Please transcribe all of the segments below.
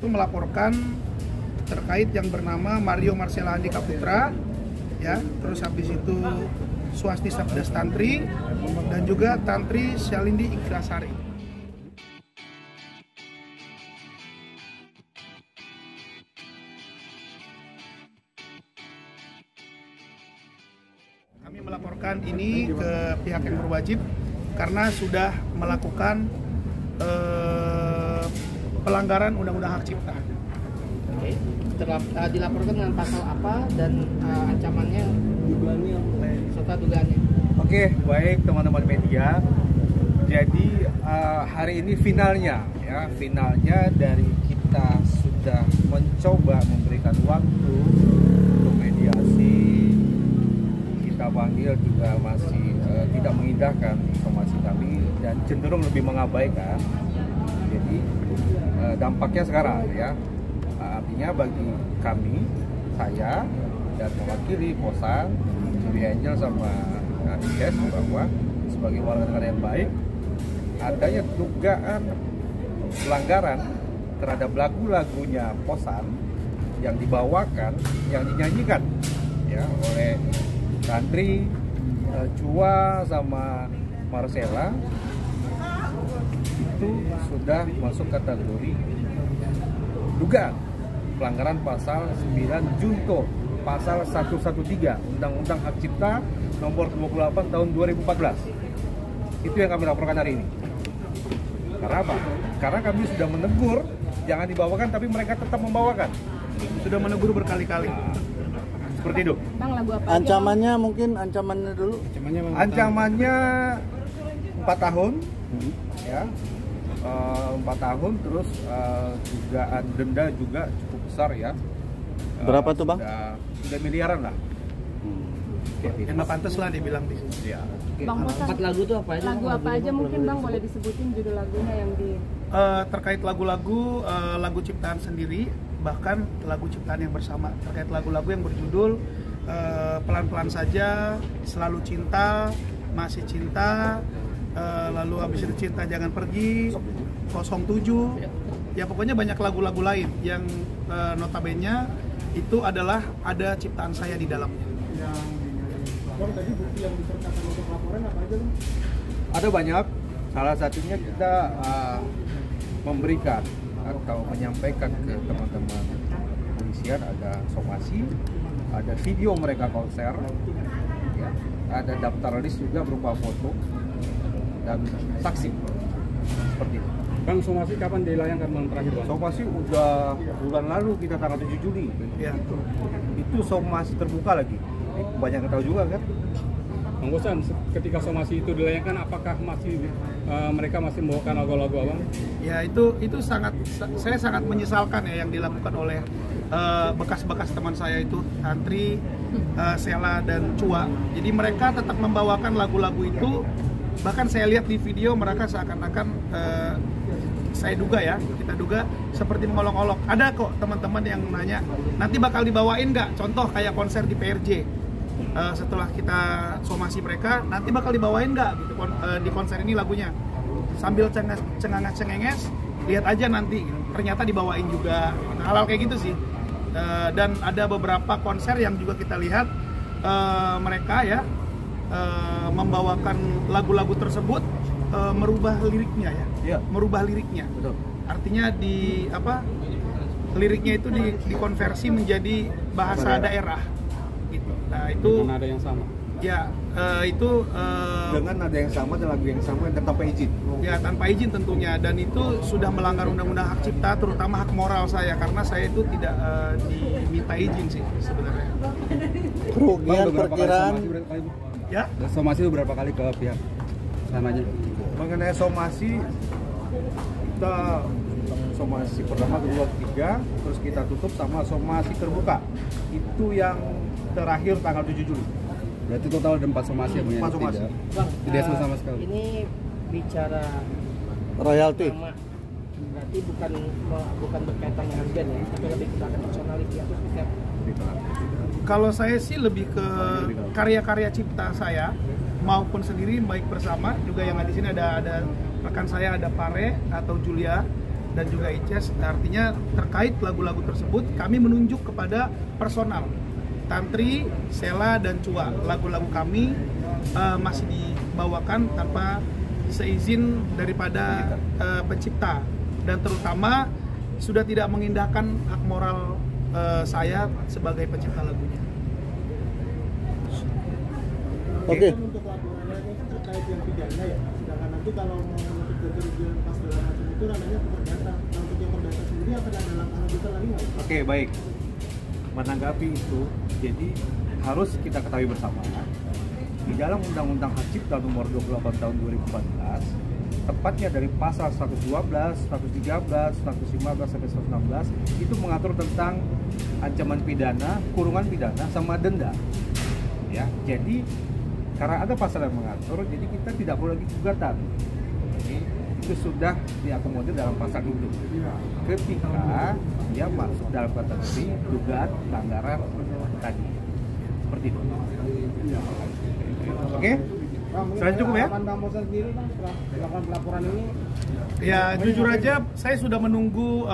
itu melaporkan terkait yang bernama Mario Marcella Andika Putra, ya, terus habis itu Swasti Sabdas Tantri dan juga Tantri Syalindi Ikrasari. Kami melaporkan ini ke pihak yang berwajib karena sudah melakukan pelanggaran Undang-Undang Hak Cipta. Oke. Dilaporkan dengan pasal apa dan ancamannya serta dugaannya. Oke, baik teman-teman media. Jadi hari ini finalnya dari kita sudah mencoba memberikan waktu untuk mediasi. Kita panggil juga masih tidak mengindahkan informasi kami dan cenderung lebih mengabaikan. Jadi dampaknya sekarang ya. Artinya bagi kami, saya dan mewakili Posan, Juri Angel sama IKES bahwa sebagai warga negara yang baik, adanya dugaan pelanggaran terhadap lagu-lagunya Posan yang dibawakan, yang dinyanyikan ya oleh Tantri, Chua sama Marcella itu sudah masuk kategori dugaan pelanggaran pasal 9 Junto pasal 113 Undang-Undang Hak Cipta nomor 28 tahun 2014. Itu yang kami laporkan hari ini. Karena apa? Karena kami sudah menegur jangan dibawakan, tapi mereka tetap membawakan. Sudah menegur berkali-kali. Seperti itu. Bang, lagu apa? Ancamannya mungkin ancamannya dulu. Ancamannya 4 tahun. Ya. 4 tahun, terus dugaan denda juga cukup besar ya. Berapa tuh Bang? 3 miliaran lah. Ya nggak pantas lah dibilang di sini. Ya. Bang, empat lagu itu apa aja? Lagu apa aja mungkin Bang boleh disebutin judul lagunya yang di Terkait lagu-lagu, lagu ciptaan sendiri, bahkan lagu ciptaan yang bersama. Terkait lagu-lagu yang berjudul Pelan-pelan Saja, Selalu Cinta, Masih Cinta, lalu habis itu Cinta Jangan Pergi, 07. Ya pokoknya banyak lagu-lagu lain yang notabene itu adalah ada ciptaan saya di dalamnya. Tadi bukti yang disertakan untuk laporan apa aja? Ada banyak. Salah satunya kita memberikan atau menyampaikan ke teman-teman kepolisian ada somasi, ada video mereka konser, ya, ada daftar list juga berupa foto dan saksi seperti itu. Bang, somasi kapan dilayangkan Bang terakhir Bang? Somasi udah bulan lalu kita tanggal 7 Juli. Ya. Itu somasi terbuka lagi. Banyak yang tahu juga kan. Bang Bosan, ketika somasi itu dilayangkan, apakah mereka masih membawakan lagu-lagu Abang? Ya itu saya sangat menyesalkan ya yang dilakukan oleh bekas-bekas teman saya itu Tantri, Sela dan Chua. Jadi mereka tetap membawakan lagu-lagu itu. Bahkan saya lihat di video mereka seakan-akan saya duga ya, kita duga seperti mengolok-olok. Ada kok teman-teman yang nanya, nanti bakal dibawain nggak? Contoh kayak konser di PRJ. Setelah kita somasi mereka, nanti bakal dibawain nggak gitu, di konser ini lagunya. Sambil cengenges, lihat aja nanti. Ternyata dibawain juga. Hal-hal kayak gitu sih. Dan ada beberapa konser yang juga kita lihat mereka ya membawakan lagu-lagu tersebut merubah liriknya ya. Iya. Merubah liriknya. Betul. Artinya liriknya itu dikonversi menjadi bahasa daerah. Gitu. Nah, itu dengan nada yang sama. Ya, itu Dengan nada yang sama dan lagu yang sama dan tanpa izin. ya tanpa izin tentunya, dan itu sudah melanggar Undang-Undang Hak Cipta, terutama hak moral saya karena saya itu tidak diminta izin sih sebenarnya. Kerugian Bang, perkiraan Ya. Somasi itu berapa kali ke pihak sananya? Mengenai somasi, kita somasi pertama, kedua, ketiga, terus kita tutup sama somasi terbuka. Itu yang terakhir tanggal 7 Juli. Berarti total ada 4 somasi ya Bang? 4 somasi. Bang, Tidak sama sekali. Ini bicara royalti. nama, berarti bukan berkaitan dengan band ya, tapi lebih ke personality atau seperti apa? Kalau saya sih lebih ke karya-karya cipta saya maupun sendiri, baik bersama juga yang di sini ada rekan saya, ada Pare atau Julia, dan juga Ices. Artinya terkait lagu-lagu tersebut kami menunjuk kepada personal Tantri, Sela, dan Cua. Lagu-lagu kami masih dibawakan tanpa seizin daripada pencipta, dan terutama sudah tidak mengindahkan hak moral saya sebagai pencipta lagunya. Oke. Untuk laporannya ini kan terkait yang pidana ya, sedangkan nanti kalau mau menuntut kerugian pas segala macam itu ranahnya ke perdata. Nah, untuk yang perdata sendiri akan ada langkah lanjutan lagi nggak? Oke, baik. Menanggapi itu, jadi harus kita ketahui bersama, di dalam Undang-Undang Hak Cipta Nomor 28 Tahun 2014, tepatnya dari pasal 112, 113, 115 sampai 116 itu mengatur tentang ancaman pidana, kurungan pidana sama denda. Ya, jadi karena ada pasal yang mengatur, jadi kita tidak perlu lagi gugatan. Jadi itu sudah diakomodir dalam pasal itu. Ketika dia masuk dalam kategori dugaan pelanggaran tadi, seperti itu. Oke? Sudah cukup ya? Bang Mosan sendiri Bang setelah melakukan pelaporan ini? Ya jujur aja saya sudah menunggu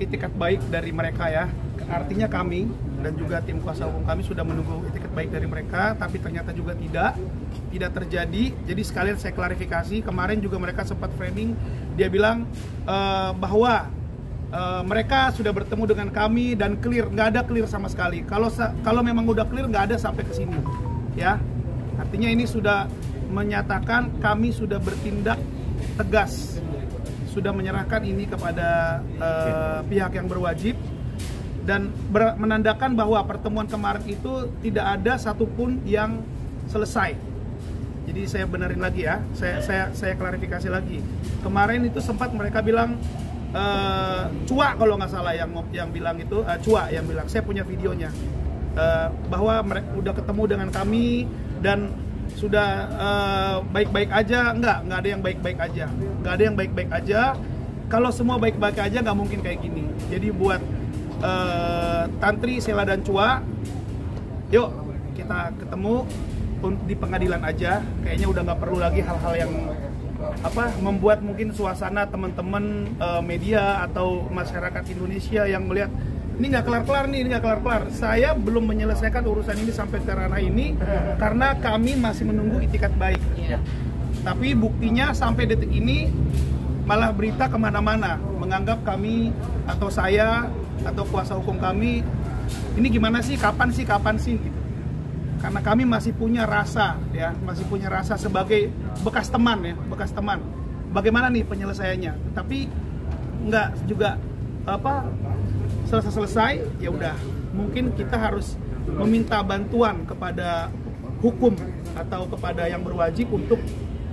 itikat baik dari mereka ya. Artinya kami dan juga tim kuasa hukum kami sudah menunggu itikat baik dari mereka, tapi ternyata juga tidak terjadi. Jadi sekalian saya klarifikasi, kemarin juga mereka sempat framing, dia bilang bahwa mereka sudah bertemu dengan kami dan clear, nggak ada clear sama sekali. Kalau memang udah clear nggak ada sampai ke sini, ya. Artinya ini sudah menyatakan kami sudah bertindak tegas, sudah menyerahkan ini kepada pihak yang berwajib, dan menandakan bahwa pertemuan kemarin itu tidak ada satupun yang selesai. Jadi saya benerin lagi ya, saya klarifikasi lagi. Kemarin itu sempat mereka bilang Cua kalau nggak salah yang bilang itu, Cua yang bilang, saya punya videonya, bahwa mereka udah ketemu dengan kami dan sudah baik-baik aja. Nggak ada yang baik-baik aja, nggak ada yang baik-baik aja. Kalau semua baik-baik aja nggak mungkin kayak gini. Jadi buat Tantri, Sela, dan Cua, yuk kita ketemu di pengadilan aja. Kayaknya udah nggak perlu lagi hal-hal yang membuat mungkin suasana teman-teman media atau masyarakat Indonesia yang melihat ini nggak kelar-kelar nih, ini nggak kelar-kelar. Saya belum menyelesaikan urusan ini sampai ke ranah ini karena kami masih menunggu itikat baik. Tapi buktinya sampai detik ini malah berita kemana-mana menganggap kami atau saya atau kuasa hukum kami ini gimana sih, kapan sih gitu. Karena kami masih punya rasa ya, masih punya rasa sebagai bekas teman. Bagaimana nih penyelesaiannya? Tapi nggak juga selesai, ya udah. Mungkin kita harus meminta bantuan kepada hukum atau kepada yang berwajib untuk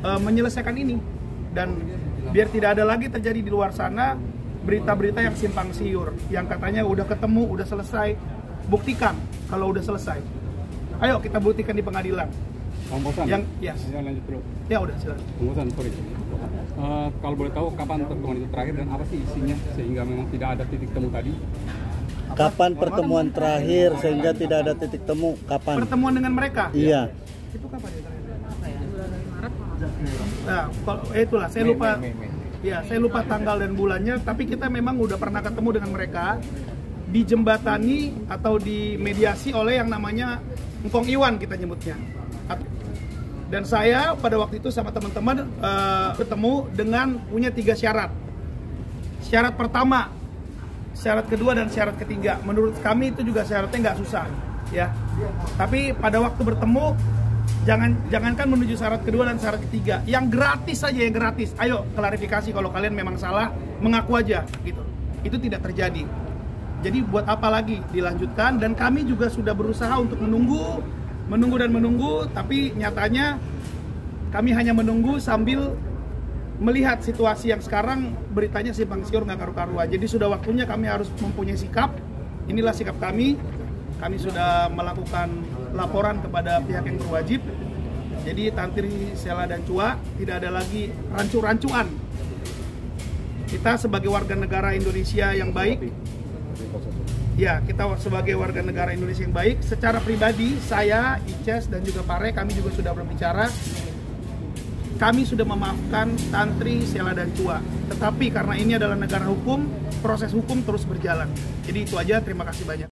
menyelesaikan ini, dan biar tidak ada lagi terjadi di luar sana berita-berita yang simpang siur, yang katanya udah ketemu, udah selesai. Buktikan kalau udah selesai. Ayo kita buktikan di pengadilan. Bang Bosan, Ya lanjut dulu. Ya udah silakan. Bang Bosan, sorry. Kalau boleh tahu kapan pertemuan itu terakhir dan apa sih isinya sehingga memang tidak ada titik temu tadi? Kapan pertemuan terakhir sehingga tidak ada titik temu? Kapan? Pertemuan dengan mereka? Iya. Itu kapan ya? Nah, itulah saya lupa. Ya, saya lupa tanggal dan bulannya, tapi kita memang udah pernah ketemu dengan mereka, dijembatani atau dimediasi oleh yang namanya Engkong Iwan kita nyebutnya. Dan saya pada waktu itu sama teman-teman bertemu dengan punya 3 syarat. Syarat pertama, syarat kedua, dan syarat ketiga. Menurut kami itu juga syaratnya nggak susah, ya. Tapi pada waktu bertemu, jangankan menuju syarat kedua dan syarat ketiga, yang gratis saja, yang gratis. Ayo klarifikasi kalau kalian memang salah, mengaku aja gitu. Itu tidak terjadi. Jadi buat apa lagi dilanjutkan? Dan kami juga sudah berusaha untuk menunggu, tapi nyatanya kami hanya menunggu sambil melihat situasi yang sekarang beritanya simpang siur, nggak karu-karuan. Jadi sudah waktunya kami harus mempunyai sikap. Inilah sikap kami. Kami sudah melakukan laporan kepada pihak yang berwajib. Jadi Tantri, Sela, dan Cua tidak ada lagi rancu-rancuan. Kita sebagai warga negara Indonesia yang baik, ya kita sebagai warga negara Indonesia yang baik, secara pribadi saya, Ices, dan juga Pare, kami juga sudah berbicara. kami sudah memaafkan Tantri, Sela, dan Cua. Tetapi karena ini adalah negara hukum, proses hukum terus berjalan. Jadi itu aja, terima kasih banyak.